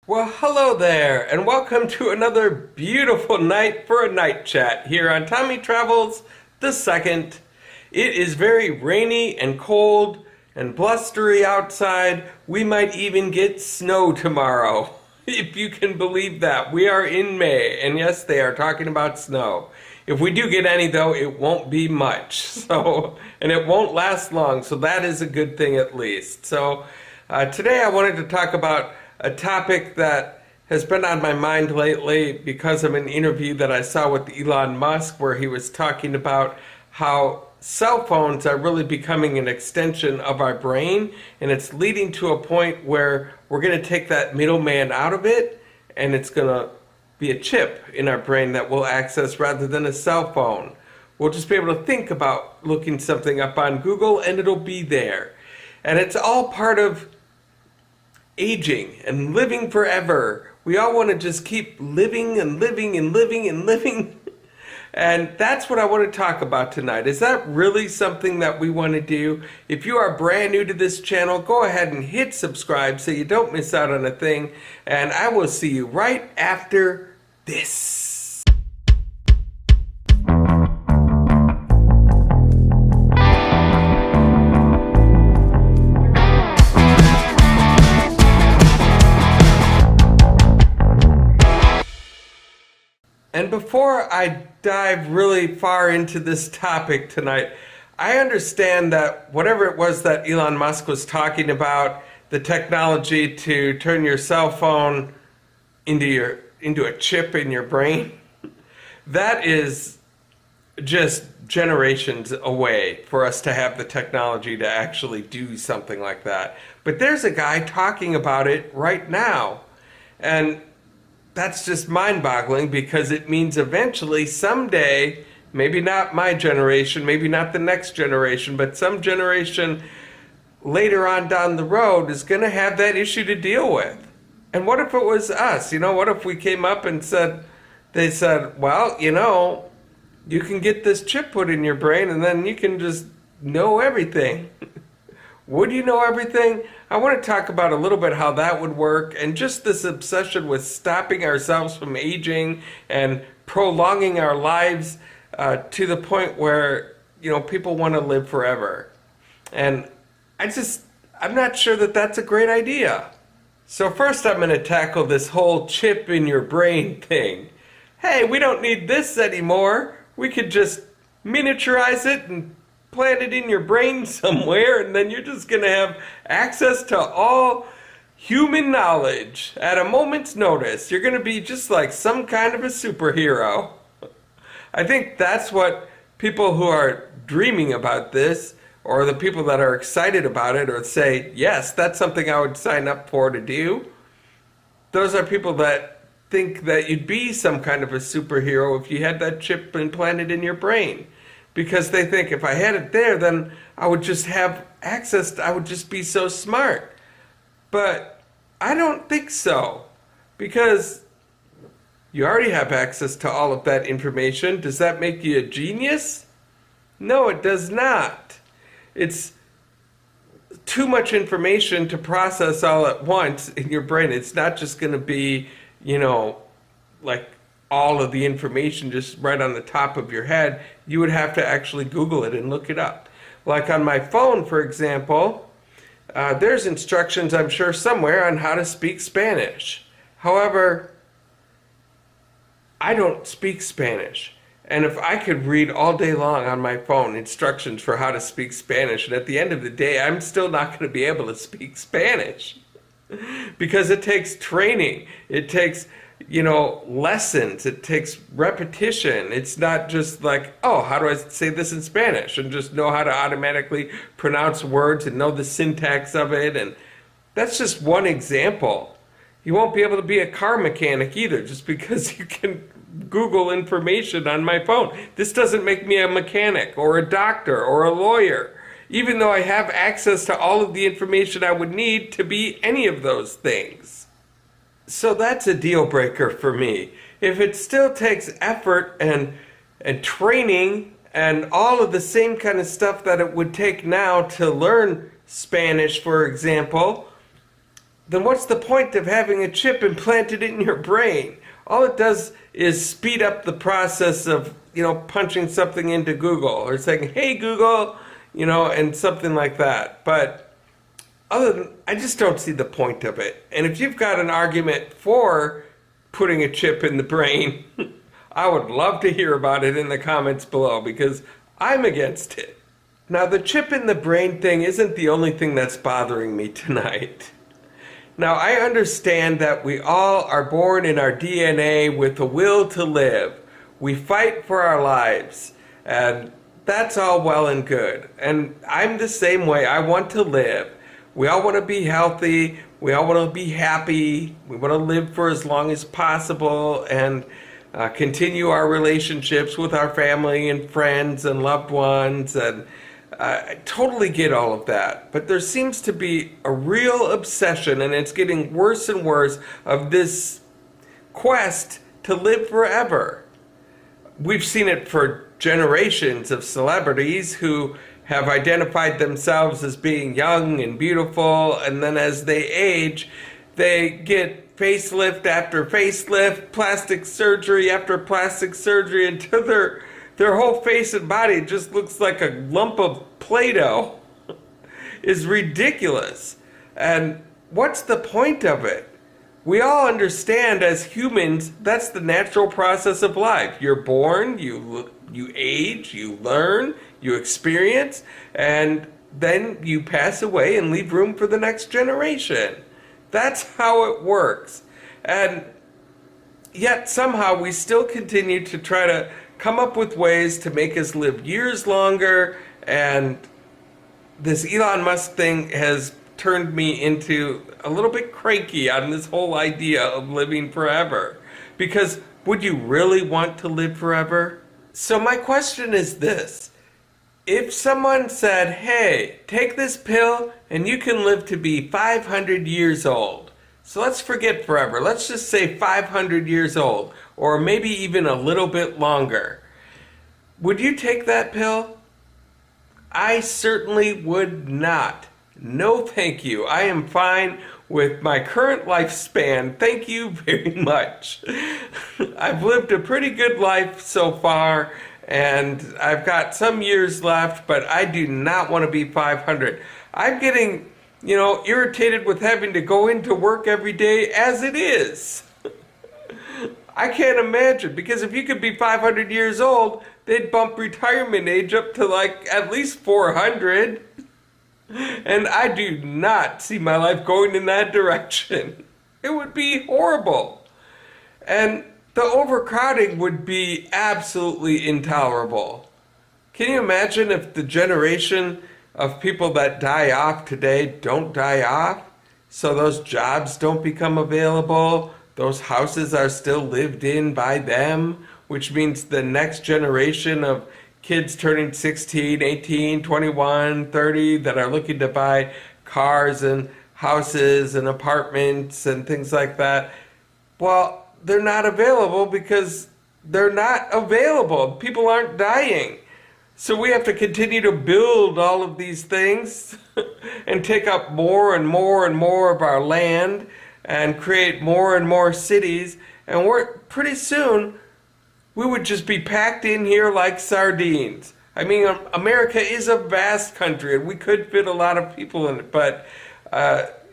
Well, hello there, and welcome to another beautiful night for a night chat here on Tommy Travels the Second. It is very rainy and cold and blustery outside. We might even get snow tomorrow, if you can believe that. We are in May, and yes, they are talking about snow. If we do get any, though, it won't be much. And it won't last long, so that is a good thing at least. Today I wanted to talk about a topic that has been on my mind lately because of an interview that I saw with Elon Musk where he was talking about how cell phones are really becoming an extension of our brain, and it's leading to a point where we're going to take that middleman out of it, and it's going to be a chip in our brain that we'll access rather than a cell phone. We'll just be able to think about looking something up on Google and it'll be there. And it's all part of aging and living forever. We all want to just keep living and living and living and living. And that's what I want to talk about tonight. Is that really something that we want to do? If you are brand new to this channel, go ahead and hit subscribe so you don't miss out on a thing. And I will see you right after this. And before I dive really far into this topic tonight, I understand that whatever it was that Elon Musk was talking about, the technology to turn your cell phone into a chip in your brain, that is just generations away for us to have the technology to actually do something like that. But there's a guy talking about it right now. And that's just mind-boggling because it means eventually, someday, maybe not my generation, maybe not the next generation, but some generation later on down the road is going to have that issue to deal with. And what if it was us? What if we came up and they said, well, you can get this chip put in your brain and then you can just know everything. Would you know everything? I want to talk about a little bit how that would work and just this obsession with stopping ourselves from aging and prolonging our lives to the point where, people want to live forever. And I'm not sure that that's a great idea. So first I'm going to tackle this whole chip in your brain thing. Hey, we don't need this anymore. We could just miniaturize it and plant it in your brain somewhere, and then you're just going to have access to all human knowledge at a moment's notice. You're going to be just like some kind of a superhero. I think that's what people who are dreaming about this, or the people that are excited about it, or say, yes, that's something I would sign up for to do. Those are people that think that you'd be some kind of a superhero if you had that chip implanted in your brain. Because they think if I had it there, then I would just have access, I would just be so smart. But I don't think so. Because you already have access to all of that information. Does that make you a genius? No, it does not. It's too much information to process all at once in your brain. It's not just going to be, like all of the information just right on the top of your head. You would have to actually Google it and look it up. Like on my phone, for example, there's instructions, I'm sure, somewhere on how to speak Spanish. However, I don't speak Spanish. And if I could read all day long on my phone instructions for how to speak Spanish, and at the end of the day, I'm still not going to be able to speak Spanish. Because it takes training. It takes lessons. It takes repetition. It's not just like, oh, how do I say this in Spanish? And just know how to automatically pronounce words and know the syntax of it. And that's just one example. You won't be able to be a car mechanic either just because you can Google information on my phone. This doesn't make me a mechanic or a doctor or a lawyer, even though I have access to all of the information I would need to be any of those things. So that's a deal breaker for me. If it still takes effort and training and all of the same kind of stuff that it would take now to learn Spanish, for example, then what's the point of having a chip implanted in your brain? All it does is speed up the process of, punching something into Google or saying, hey, Google, and something like that. But I just don't see the point of it. And if you've got an argument for putting a chip in the brain, I would love to hear about it in the comments below, because I'm against it. Now, the chip in the brain thing isn't the only thing that's bothering me tonight. Now, I understand that we all are born in our DNA with a will to live. We fight for our lives, and that's all well and good. And I'm the same way. I want to live. We all want to be healthy. We all want to be happy. We want to live for as long as possible and continue our relationships with our family and friends and loved ones. And I totally get all of that. But there seems to be a real obsession, and it's getting worse and worse, of this quest to live forever. We've seen it for generations of celebrities who have identified themselves as being young and beautiful, and then as they age, they get facelift after facelift, plastic surgery after plastic surgery, until their whole face and body just looks like a lump of Play-Doh. Is ridiculous. And what's the point of it? We all understand as humans that's the natural process of life. You're born, you age, you learn, you experience, and then you pass away and leave room for the next generation. That's how it works. And yet somehow we still continue to try to come up with ways to make us live years longer, and this Elon Musk thing has turned me into a little bit cranky on this whole idea of living forever. Because would you really want to live forever? So my question is this. If someone said, hey, take this pill and you can live to be 500 years old. So let's forget forever. Let's just say 500 years old, or maybe even a little bit longer. Would you take that pill? I certainly would not. No, thank you. I am fine with my current lifespan. Thank you very much. I've lived a pretty good life so far, and I've got some years left, but I do not want to be 500. I'm getting, irritated with having to go into work every day as it is. I can't imagine, because if you could be 500 years old, they'd bump retirement age up to at least 400. And I do not see my life going in that direction. It would be horrible. And the overcrowding would be absolutely intolerable. Can you imagine if the generation of people that die off today don't die off? So those jobs don't become available. Those houses are still lived in by them, which means the next generation of kids turning 16, 18, 21, 30 that are looking to buy cars and houses and apartments and things like that, well, they're not available because they're not available. People aren't dying. So we have to continue to build all of these things and take up more and more and more of our land and create more and more cities. And pretty soon, we would just be packed in here like sardines. I mean, America is a vast country, and we could fit a lot of people in it, but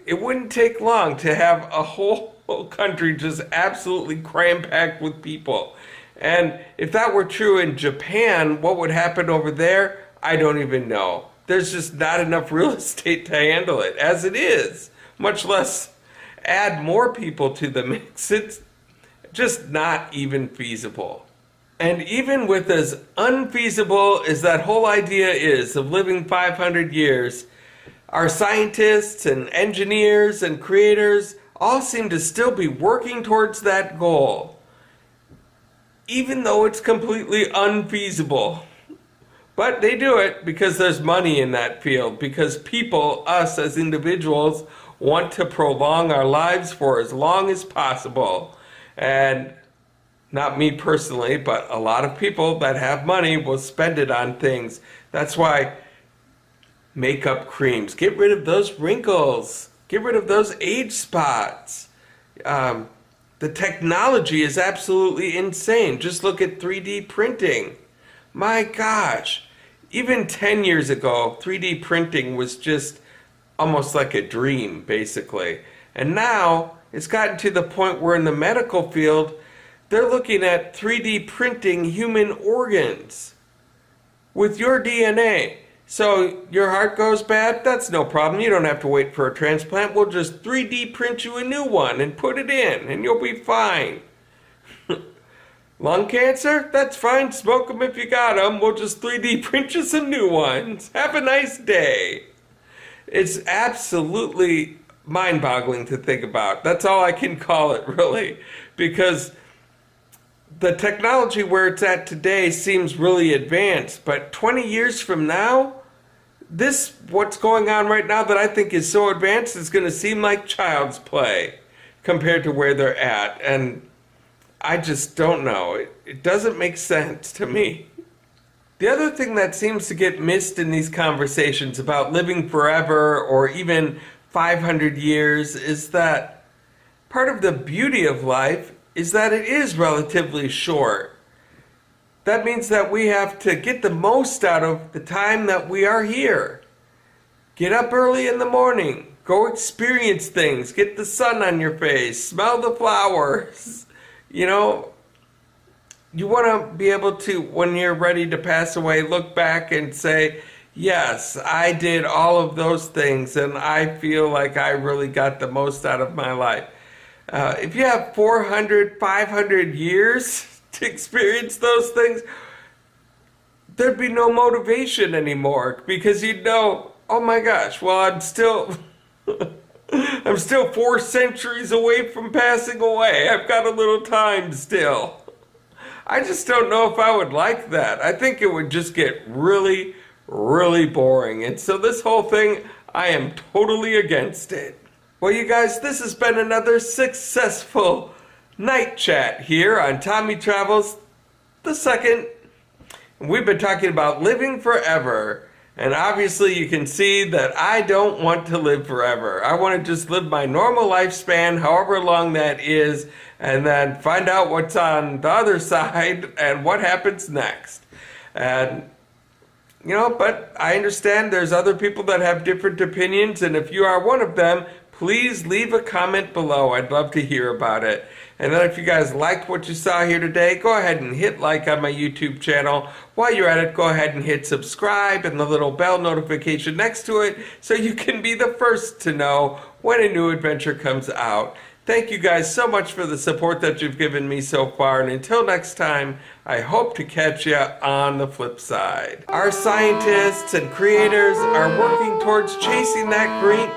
it wouldn't take long to have a whole country just absolutely cram-packed with people. And if that were true in Japan, what would happen over there? I don't even know. There's just not enough real estate to handle it as it is, much less add more people to the mix. It's just not even feasible. And even with as unfeasible as that whole idea is of living 500 years, our scientists and engineers and creators all seem to still be working towards that goal, even though it's completely unfeasible. But they do it because there's money in that field, because people, us as individuals, want to prolong our lives for as long as possible. And not me personally, but a lot of people that have money will spend it on things. That's why makeup creams, get rid of those wrinkles. Get rid of those age spots. The technology is absolutely insane. Just look at 3D printing. My gosh. Even 10 years ago, 3D printing was just almost like a dream, basically. And now it's gotten to the point where in the medical field, they're looking at 3D printing human organs with your DNA. So your heart goes bad, that's no problem. You don't have to wait for a transplant. We'll just 3D print you a new one and put it in, and you'll be fine. Lung cancer? That's fine. Smoke them if you got them. We'll just 3D print you some new ones. Have a nice day. It's absolutely mind-boggling to think about. That's all I can call it, really, because the technology where it's at today seems really advanced, but 20 years from now, what's going on right now that I think is so advanced is going to seem like child's play compared to where they're at. And I just don't know. It doesn't make sense to me. The other thing that seems to get missed in these conversations about living forever or even 500 years is that part of the beauty of life is that it is relatively short. That means that we have to get the most out of the time that we are here. Get up early in the morning, go experience things, get the sun on your face, smell the flowers. You know, you want to be able to, when you're ready to pass away, look back and say, yes, I did all of those things and I feel like I really got the most out of my life. If you have 400, 500 years to experience those things, there'd be no motivation anymore because you'd know, oh my gosh, well, I'm still 4 centuries away from passing away. I've got a little time still. I just don't know if I would like that. I think it would just get really, really boring. And so this whole thing, I am totally against it. Well, you guys, this has been another successful night chat here on Tommy Travels the Second. We've been talking about living forever. And obviously you can see that I don't want to live forever. I want to just live my normal lifespan, however long that is, and then find out what's on the other side and what happens next. And, you know, but I understand there's other people that have different opinions, and if you are one of them, please leave a comment below. I'd love to hear about it. And then if you guys liked what you saw here today, go ahead and hit like on my YouTube channel. While you're at it, go ahead and hit subscribe and the little bell notification next to it so you can be the first to know when a new adventure comes out. Thank you guys so much for the support that you've given me so far, and until next time, I hope to catch you on the flip side. Our scientists and creators are working towards chasing that green,